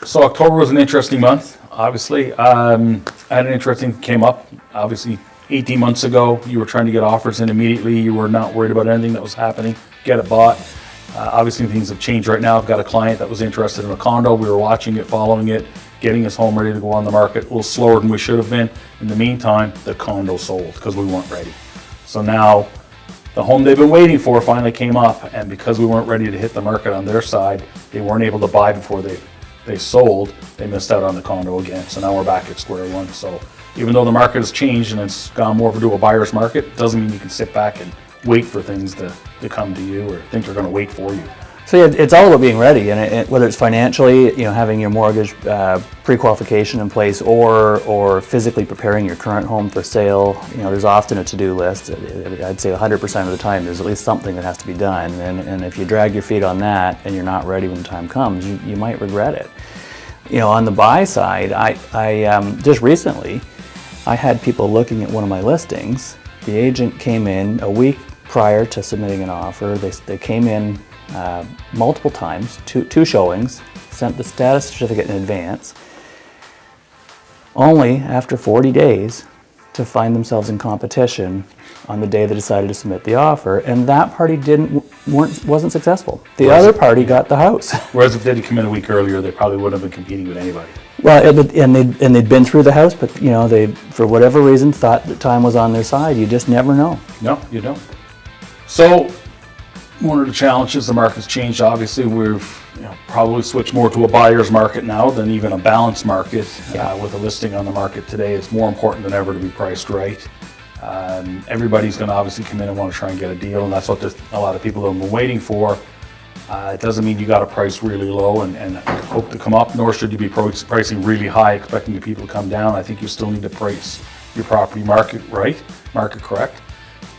So October was an interesting month, obviously. I had an interesting came up, obviously 18 months ago. You were trying to get offers in immediately. You were not worried about anything that was happening. Get it bought. Obviously things have changed right now. I've got a client that was interested in a condo. We were watching it, following it, getting his home ready to go on the market. A little slower than we should have been. In the meantime, the condo sold because we weren't ready. So now the home they've been waiting for finally came up, and because we weren't ready to hit the market on their side, they weren't able to buy before they sold. They missed out on the condo again. So now we're back at square one. So even though the market has changed and it's gone more to a buyer's market, doesn't mean you can sit back and wait for things to come to you or think they're going to wait for you. So yeah, it's all about being ready, and whether it's financially, having your mortgage pre-qualification in place, or physically preparing your current home for sale. There's often a to-do list. I'd say 100% of the time there's at least something that has to be done, and if you drag your feet on that and you're not ready when the time comes, you might regret it. On the buy side, I just recently, I had people looking at one of my listings. The agent came in a week prior to submitting an offer. They came in multiple times, two showings, sent the status certificate in advance, only after 40 days to find themselves in competition on the day they decided to submit the offer, and that party wasn't successable. The other party got the house. Whereas if they'd come in a week earlier, they probably wouldn't have been competing with anybody. Well, and they'd been through the house, but they, for whatever reason, thought that time was on their side. You just never know. No, you don't. So one of the challenges, the market's changed. Obviously, we've probably switched more to a buyer's market now than even a balanced market. With a listing on the market today, it's more important than ever to be priced right. Everybody's going to obviously come in and want to try and get a deal, and that's what a lot of people have been waiting for. It doesn't mean you got to price really low and hope to come up, nor should you be pricing really high expecting the people to come down. I think you still need to price your property market correct,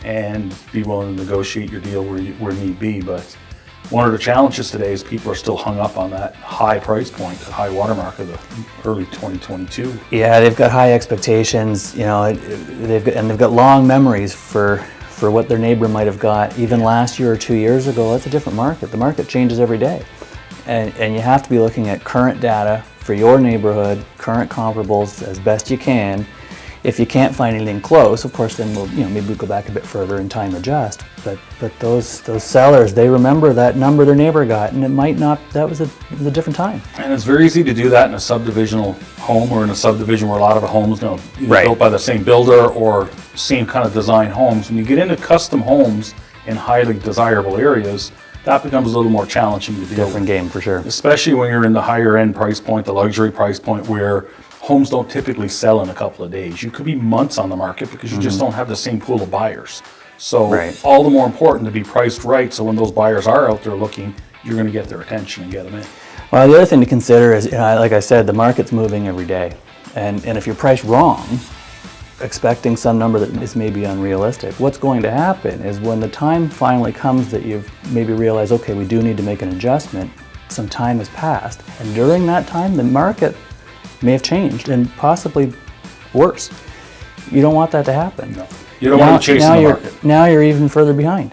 and be willing to negotiate your deal where need be. But one of the challenges today is people are still hung up on that high price point, the high watermark of the early 2022. Yeah, they've got high expectations, they've got long memories for what their neighbor might have got even last year or 2 years ago. That's a different market. The market changes every day. And you have to be looking at current data for your neighborhood, current comparables as best you can. If you can't find anything close, of course, then maybe we'll go back a bit further and time adjust. But those sellers, they remember that number their neighbor got, and it might not. That was a different time. And it's very easy to do that in a subdivisional home or in a subdivision where a lot of the homes, built by the same builder or same kind of design homes. When you get into custom homes in highly desirable areas, that becomes a little more challenging to deal with. Different game for sure. Especially when you're in the higher end price point, the luxury price point, where homes don't typically sell in a couple of days. You could be months on the market because you just don't have the same pool of buyers. So all the more important to be priced right, so when those buyers are out there looking, you're going to get their attention and get them in. Well, the other thing to consider is, like I said, the market's moving every day. And if you're priced wrong, expecting some number that is maybe unrealistic, what's going to happen is when the time finally comes that you've maybe realized, okay, we do need to make an adjustment, some time has passed. And during that time, the market may have changed and possibly worse. You don't want that to happen. No. You don't want to chase the market. Now you're even further behind.